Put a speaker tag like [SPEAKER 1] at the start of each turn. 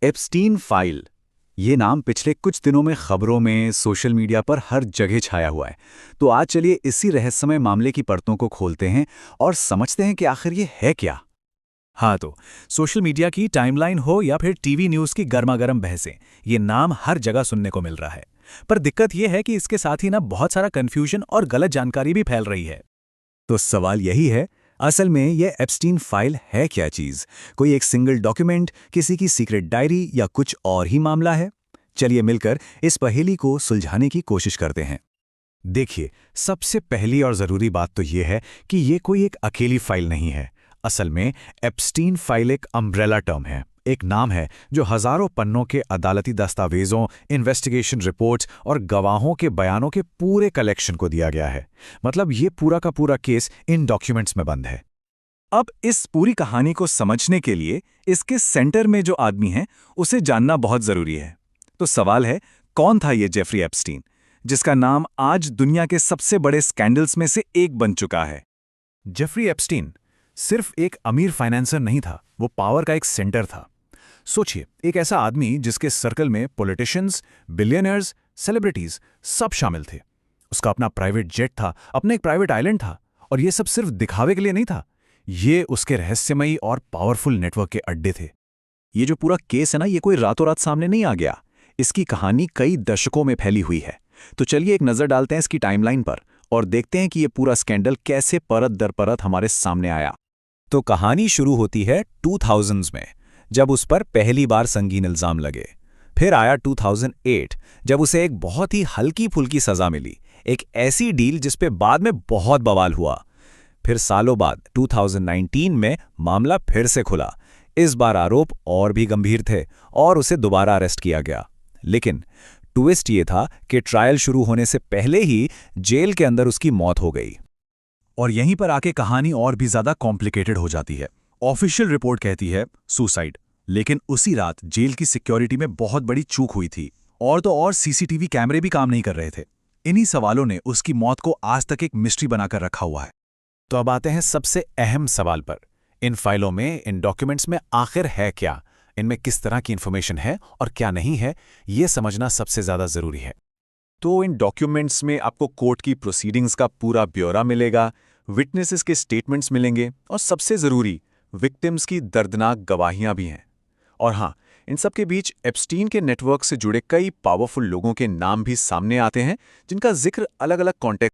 [SPEAKER 1] Epstein file. ये नाम पिछले कुछ दिनों में खबरों में, सोशल मीडिया पर हर जगह छाया हुआ है। तो आज चलिए इसी रहस्यमय मामले की परतों को खोलते हैं और समझते हैं कि आखिर ये है क्या।
[SPEAKER 2] हाँ तो सोशल मीडिया की टाइमलाइन हो या फिर टीवी न्यूज़ की गर्मागर्म बहसें, ये नाम हर जगह सुनने को मिल रहा है। पर दिक्कत ये है कि इसके साथ ही ना बहुत सारा कन्फ्यूजन और गलत जानकारी भी फैल रही है।
[SPEAKER 1] तो सवाल यही है, असल में ये एप्स्टीन फाइल है क्या चीज़? कोई एक सिंगल डॉक्यूमेंट, किसी की सीक्रेट डायरी या कुछ और ही मामला है? चलिए मिलकर इस पहेली को सुलझाने की कोशिश करते हैं। देखिए, सबसे पहली और ज़रूरी बात तो ये है कि ये कोई एक अकेली फाइल नहीं है। असल में एप्स्टीन फाइल एक अम्ब्रेला टर्म है, एक नाम है जो हज़ारों पन्नों के अदालती दस्तावेज़ों, इन्वेस्टिगेशन रिपोर्ट्स और गवाहों के बयानों के पूरे कलेक्शन को दिया गया है। मतलब ये पूरा का पूरा केस इन डॉक्यूमेंट्स में बंद है। अब इस पूरी कहानी को समझने के लिए इसके सेंटर में जो आदमी है उसे जानना बहुत ज़रूरी है। तो सवाल है, कौन था ये जेफरी एप्स्टीन, जिसका नाम आज दुनिया के सबसे बड़े स्कैंडल्स में से एक बन चुका है?
[SPEAKER 2] जेफरी एप्स्टीन सिर्फ एक अमीर फाइनेंसर नहीं था, वो पावर का एक सेंटर था। सोचिए, एक ऐसा आदमी जिसके सर्कल में पॉलिटिशियंस, बिलियनर्स, सेलिब्रिटीज सब शामिल थे। उसका अपना प्राइवेट जेट था, अपना एक प्राइवेट आइलैंड था, और ये सब सिर्फ दिखावे के लिए नहीं था। ये उसके रहस्यमयी और पावरफुल नेटवर्क के अड्डे थे।
[SPEAKER 1] ये जो पूरा केस है ना, ये कोई रातों रात सामने नहीं आ गया। इसकी कहानी कई दशकों में फैली हुई है। तो चलिए एक नज़र डालते हैं इसकी टाइमलाइन पर और देखते हैं कि ये पूरा स्कैंडल कैसे परत दर परत हमारे सामने आया।
[SPEAKER 2] तो कहानी शुरू होती है 2000s में, जब उस पर पहली बार संगीन इल्जाम लगे। फिर आया 2008, जब उसे एक बहुत ही हल्की फुल्की सजा मिली, एक ऐसी डील जिस पे बाद में बहुत बवाल हुआ। फिर सालों बाद 2019 में मामला फिर से खुला। इस बार आरोप और भी गंभीर थे और उसे दोबारा अरेस्ट किया गया। लेकिन ट्विस्ट ये था कि ट्रायल शुरू होने से पहले ही जेल के अंदर उसकी मौत हो गई।
[SPEAKER 1] और यहीं पर आके कहानी और भी ज्यादा कॉम्प्लिकेटेड हो जाती है। ऑफिशियल रिपोर्ट कहती है सुसाइड, लेकिन उसी रात जेल की सिक्योरिटी में बहुत बड़ी चूक हुई थी। और तो और सीसीटीवी कैमरे भी काम नहीं कर रहे थे। इन्हीं सवालों ने उसकी मौत को आज तक एक मिस्ट्री बनाकर रखा हुआ है।
[SPEAKER 2] तो अब आते हैं सबसे अहम सवाल पर। इन फाइलों में, इन डॉक्यूमेंट्स में आखिर है क्या? इनमें किस तरह की इंफॉर्मेशन है और क्या नहीं है, ये समझना सबसे ज़्यादा ज़रूरी है।
[SPEAKER 1] तो इन डॉक्यूमेंट्स में आपको कोर्ट की प्रोसीडिंग्स का पूरा ब्यौरा मिलेगा, विटनेसेस के स्टेटमेंट्स मिलेंगे और सबसे ज़रूरी, विक्टिम्स की दर्दनाक गवाहियां भी हैं। और हाँ, इन सब के बीच एप्स्टीन के नेटवर्क से जुड़े कई पावरफुल लोगों के नाम भी सामने आते हैं, जिनका जिक्र अलग अलग कॉन्टेक्स्ट